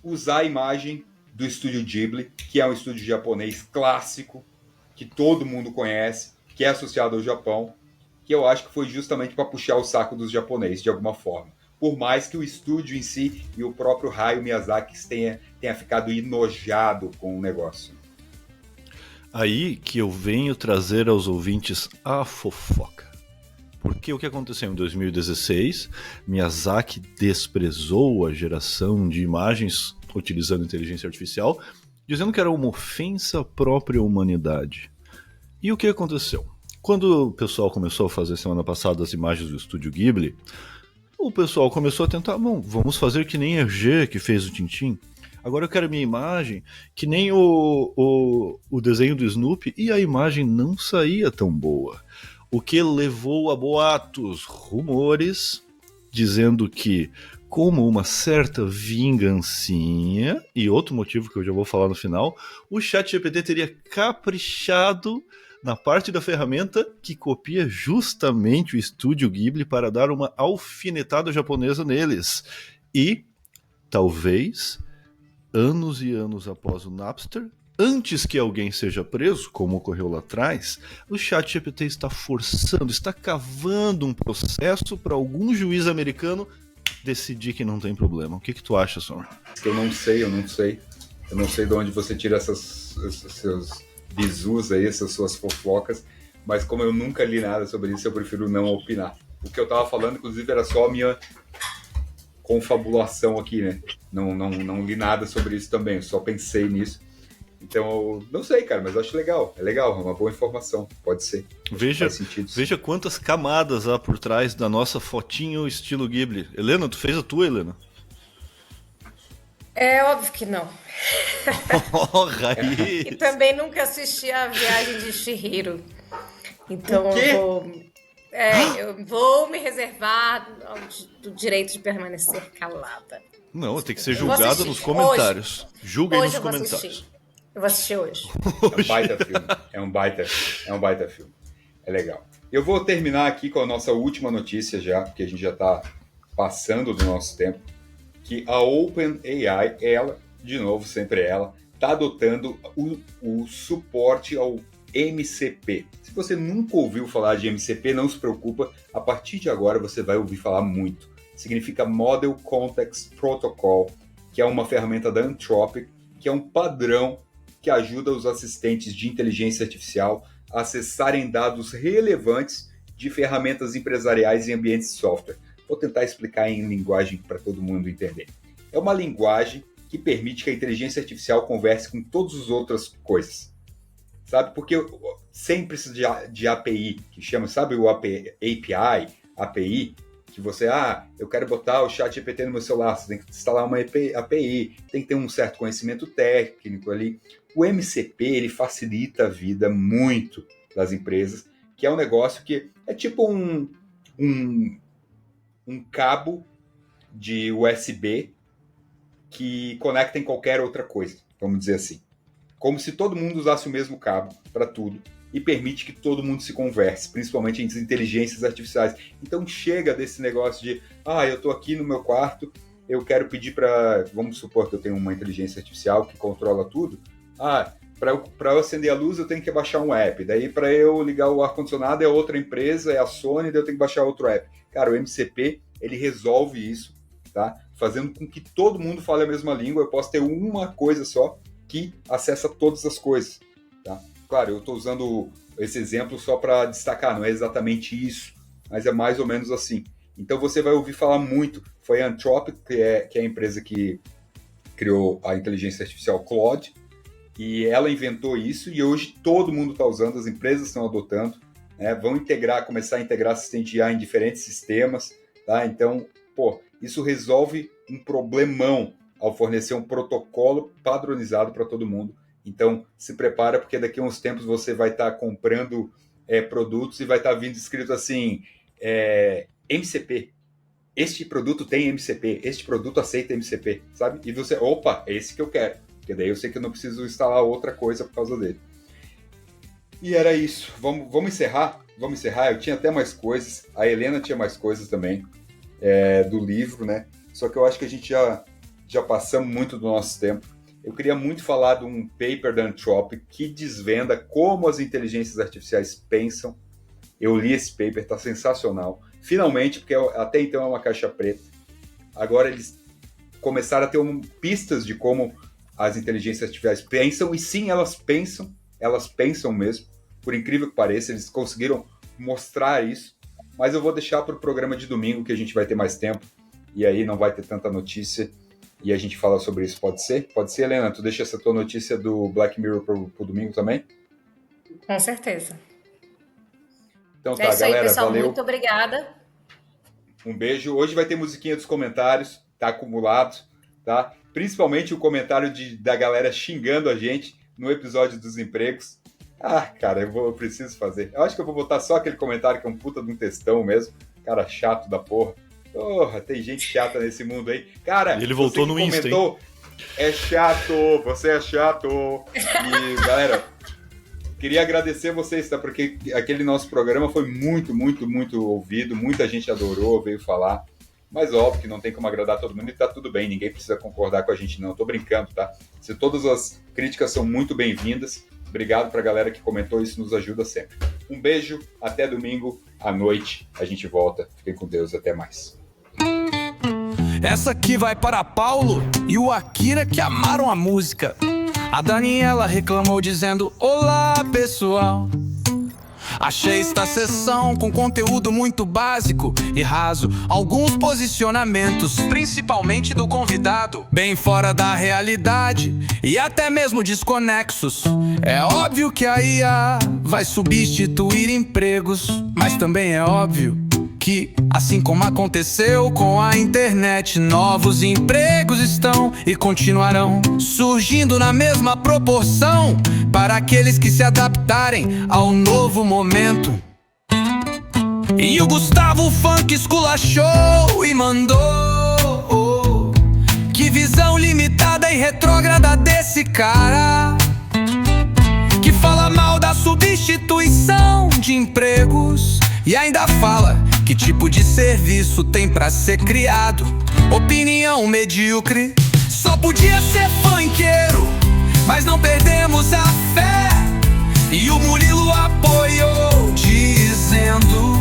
usar a imagem do Estúdio Ghibli, que é um estúdio japonês clássico, que todo mundo conhece, que é associado ao Japão, que eu acho que foi justamente para puxar o saco dos japoneses, de alguma forma. Por mais que o estúdio em si e o próprio Hayao Miyazaki tenha ficado enojado com o negócio. Aí que eu venho trazer aos ouvintes a fofoca. Porque o que aconteceu em 2016, Miyazaki desprezou a geração de imagens utilizando inteligência artificial, dizendo que era uma ofensa à própria humanidade. E o que aconteceu? Quando o pessoal começou a fazer semana passada as imagens do Estúdio Ghibli, o pessoal começou a tentar, vamos fazer que nem Hergé, que fez o Tintin. Agora eu quero minha imagem, que nem o desenho do Snoopy, e a imagem não saía tão boa. O que levou a boatos, rumores, dizendo que, como uma certa vingancinha, e outro motivo que eu já vou falar no final, o ChatGPT teria caprichado na parte da ferramenta que copia justamente o Estúdio Ghibli para dar uma alfinetada japonesa neles. E, talvez, anos e anos após o Napster, antes que alguém seja preso, como ocorreu lá atrás, o ChatGPT está forçando, está cavando um processo para algum juiz americano decidir que não tem problema. O que tu acha, Sommer? Eu não sei. Eu não sei de onde você tira esses seus bizus aí, essas suas fofocas, mas como eu nunca li nada sobre isso, eu prefiro não opinar. O que eu tava falando, inclusive, era só a minha confabulação aqui, né? Não li nada sobre isso também, eu só pensei nisso. Então, eu não sei, cara, mas eu acho legal. É legal, é uma boa informação, pode ser. Veja quantas camadas há por trás da nossa fotinho estilo Ghibli. Helena, tu fez a tua, Helena? É óbvio que não. Raiz! E também nunca assisti a Viagem de Chihiro. Então eu vou me reservar do direito de permanecer calada. Não, tem que ser julgada nos comentários. Julguem nos comentários. Eu vou assistir hoje. É um baita filme. É legal. Eu vou terminar aqui com a nossa última notícia já, porque a gente já está passando do nosso tempo, que a OpenAI, sempre ela, está adotando o suporte ao MCP. Se você nunca ouviu falar de MCP, não se preocupa, a partir de agora você vai ouvir falar muito. Significa Model Context Protocol, que é uma ferramenta da Anthropic, que é um padrão que ajuda os assistentes de inteligência artificial acessarem dados relevantes de ferramentas empresariais em ambientes de software. Vou tentar explicar em linguagem para todo mundo entender. É uma linguagem que permite que a inteligência artificial converse com todas as outras coisas. Sabe? Porque sem precisar de API, que chama, sabe o API, que você, eu quero botar o ChatGPT no meu celular, você tem que instalar uma API, tem que ter um certo conhecimento técnico ali. O MCP, ele facilita a vida muito das empresas, que é um negócio que é tipo um cabo de USB que conecta em qualquer outra coisa, vamos dizer assim. Como se todo mundo usasse o mesmo cabo para tudo e permite que todo mundo se converse, principalmente entre inteligências artificiais. Então chega desse negócio de, eu estou aqui no meu quarto, eu quero pedir para, vamos supor que eu tenho uma inteligência artificial que controla tudo, para eu acender a luz eu tenho que baixar um app, daí para eu ligar o ar-condicionado é outra empresa, é a Sony, daí eu tenho que baixar outro app. Cara, o MCP, ele resolve isso, tá? Fazendo com que todo mundo fale a mesma língua, eu posso ter uma coisa só que acessa todas as coisas, tá? Claro, eu estou usando esse exemplo só para destacar, não é exatamente isso, mas é mais ou menos assim. Então você vai ouvir falar muito, foi a Anthropic, que é a empresa que criou a inteligência artificial Claude, e ela inventou isso e hoje todo mundo está usando, as empresas estão adotando, né? Vão começar a integrar assistente IA em diferentes sistemas, tá? Então, isso resolve um problemão ao fornecer um protocolo padronizado para todo mundo. Então, se prepara, porque daqui a uns tempos você vai estar comprando produtos e vai estar vindo escrito assim, MCP. Este produto tem MCP, este produto aceita MCP, sabe? E você, é esse que eu quero. Porque daí eu sei que eu não preciso instalar outra coisa por causa dele. E era isso. Vamos encerrar? Vamos encerrar. Eu tinha até mais coisas. A Helena tinha mais coisas também do livro, né? Só que eu acho que a gente já passamos muito do nosso tempo. Eu queria muito falar de um paper da Anthropic que desvenda como as inteligências artificiais pensam. Eu li esse paper, está sensacional. Finalmente, porque até então é uma caixa preta. Agora eles começaram a ter pistas de como as inteligências artificiais pensam, e sim, elas pensam mesmo. Por incrível que pareça, eles conseguiram mostrar isso. Mas eu vou deixar para o programa de domingo, que a gente vai ter mais tempo, e aí não vai ter tanta notícia, e a gente fala sobre isso, pode ser? Pode ser, Helena? Tu deixa essa tua notícia do Black Mirror pro domingo também? Com certeza. Então tá, isso aí, galera, pessoal, valeu. muito obrigada. Um beijo. Hoje vai ter musiquinha dos comentários, tá acumulado, tá? Principalmente o comentário da galera xingando a gente no episódio dos empregos. Cara, eu preciso fazer. Eu acho que eu vou botar só aquele comentário que é um puta de um textão mesmo. Cara chato da porra. Porra, tem gente chata nesse mundo aí. Cara, ele voltou no Insta, hein? É chato, você é chato. E, galera, queria agradecer vocês, tá? Porque aquele nosso programa foi muito, muito, muito ouvido. Muita gente adorou, veio falar. Mas óbvio que não tem como agradar todo mundo e tá tudo bem. Ninguém precisa concordar com a gente, não. Tô brincando, tá? Se todas as críticas são muito bem-vindas. Obrigado pra galera que comentou, isso nos ajuda sempre. Um beijo, até domingo à noite. A gente volta. Fiquem com Deus, até mais. Essa aqui vai para Paulo e o Akira, que amaram a música. A Daniela reclamou dizendo: olá, pessoal. Achei esta sessão com conteúdo muito básico e raso. Alguns posicionamentos, principalmente do convidado, bem fora da realidade e até mesmo desconexos. É óbvio que a IA vai substituir empregos, mas também é óbvio que, assim como aconteceu com a internet, novos empregos estão e continuarão surgindo na mesma proporção para aqueles que se adaptarem ao novo momento. E o Gustavo Funk esculachou e mandou: que visão limitada e retrógrada desse cara, que fala mal da substituição de empregos e ainda fala que tipo de serviço tem pra ser criado. Opinião medíocre, só podia ser funkeiro, mas não perdemos a fé. E o Murilo apoiou, dizendo: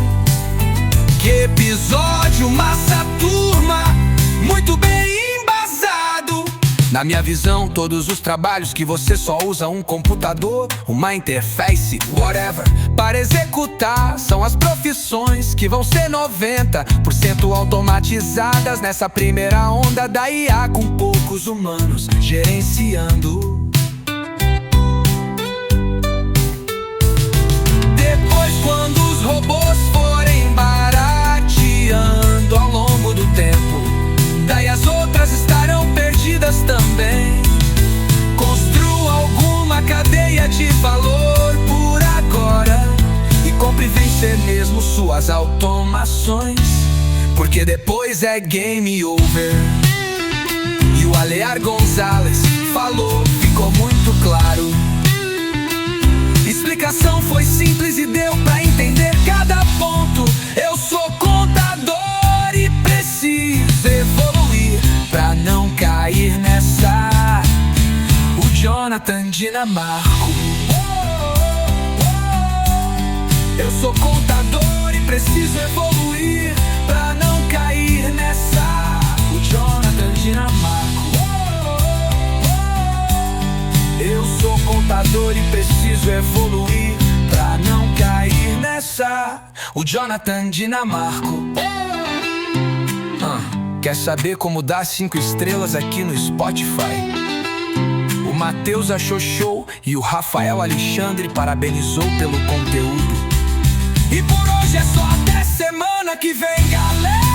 que episódio massa, turma, muito bem embasado. Na minha visão, todos os trabalhos que você só usa um computador, uma interface, whatever, para executar, são as profissões que vão ser 90% automatizadas nessa primeira onda da IA, com poucos humanos gerenciando. Depois, quando os robôs forem barateando ao longo do tempo, daí as outras estarão perdidas também. Construa alguma cadeia de valor por agora e compre e vencer mesmo suas automações, porque depois é game over. E o Alear Gonzalez falou, ficou muito claro. Explicação foi simples e deu pra entender cada ponto. Eu sou contador e preciso evoluir pra não cair nessa. O Jonathan Dinamarco. Eu sou contador e preciso evoluir pra não cair nessa. O Jonathan Dinamarco. Eu sou contador e preciso evoluir pra não cair nessa. O Jonathan Dinamarco. Quer saber como dar 5 estrelas aqui no Spotify? O Matheus achou show e o Rafael Alexandre parabenizou pelo conteúdo. E por hoje é só, até semana que vem, galera.